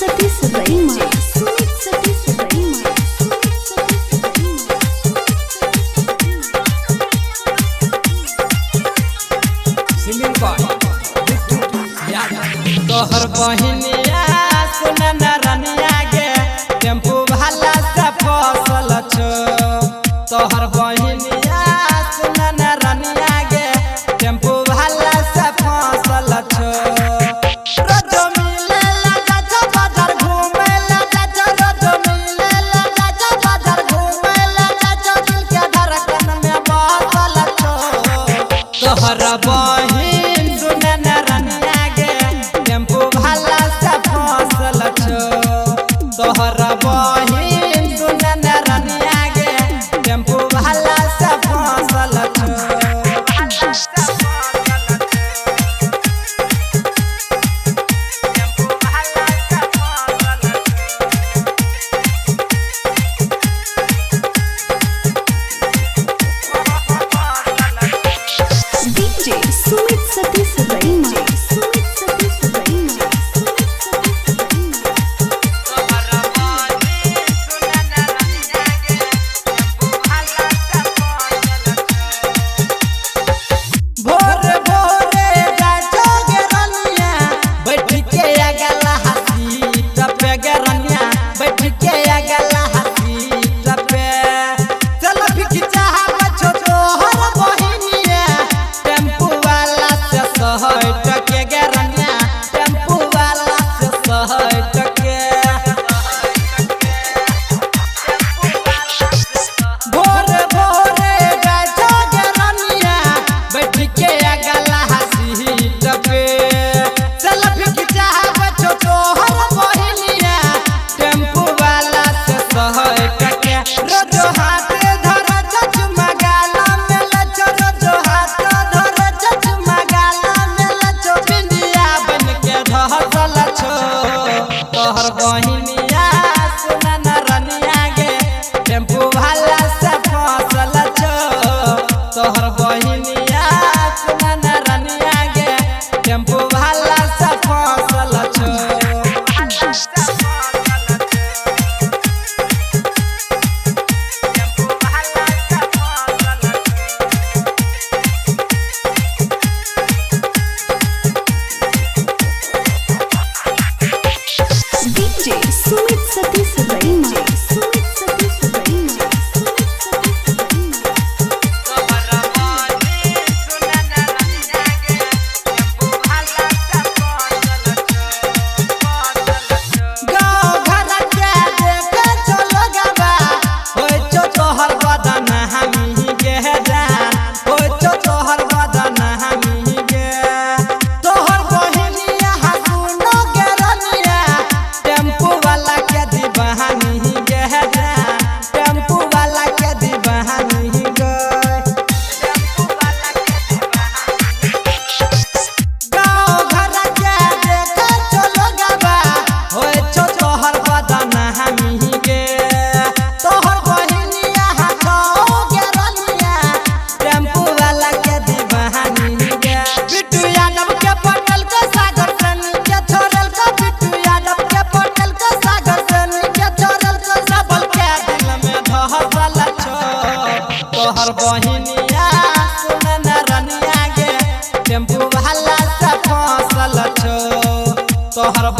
Satish Raima Satish Raima singing by तोहर बहिनिया सुनन रनिया गे टेम्पू भाला से फसल छो तोहर बहिनिया सुनन रनिया गे टेम्पू भाला से फसल छो रोज मिले लगा जा बाजार घूमे लगा जा रोज मिले लगा जा बाजार घूमे लगा जा दिल के धड़कन में बसल छो तोहर बहिन सुनन रनिया गे टेम्पू भाला से फसल छो तोहर बहिन सुनन रनिया गे टेम्पू भाला से फसल छो डीजे सुमित सतीश रईमा सतीश रईमा भोर भोरे जाजो गे रनिया बैठ के अगला हसी टपे गे रनिया बैठ के अगला हसी टपे चल खिचा बछो तोहर बहिनिया टेम्पू वाला से सहै टके गे रनिया टेम्पू वाला से सहै टके भोर भोरे जाजो गे रनिया बैठ के अगला हसी टपे चल खिचा बछो तोहर बहिनिया टेम्पू वाला से सहै टके रोज हाथ धर चचमा गाला में लचो रोज हाथ धर चचमा गाला में लचो बिंदिया बन के धसल छो तोहर बहिनिया सुनन रनिया गे टेम्पू भाला से फसल छो तोहर बहिनिया सुनन रनिया गे टेम्पू भाला से फसल छो डीजे सुमित सतीश रईमा सतीश रईमा गाँव घर के देखे चलो गबा होय छो तोहर बदन हमी गे जान होय छो तोहर बदन हमी गे तोहर बहिनिया हसुनो गे रनिया टेम्पू वाला के दीवानी गे जान टेम्पू वाला के दीवानी गे गाँव घर के देखे चलो गबा होय छो तोहर बदन हमी गे तोहर बहिनिया हाथो गे रनिया टेम्पू वाला के दीवानी गे बिट्टू यादव के पटल के सागर सन के छोड़ल का बिट्टू यादव के पटल के सागर सन के छोड़ल का सबल के दिल में धसल छो तोहर बहिनिया सुनन रनिया गे टेम्पू भाला से फसल छो तोहर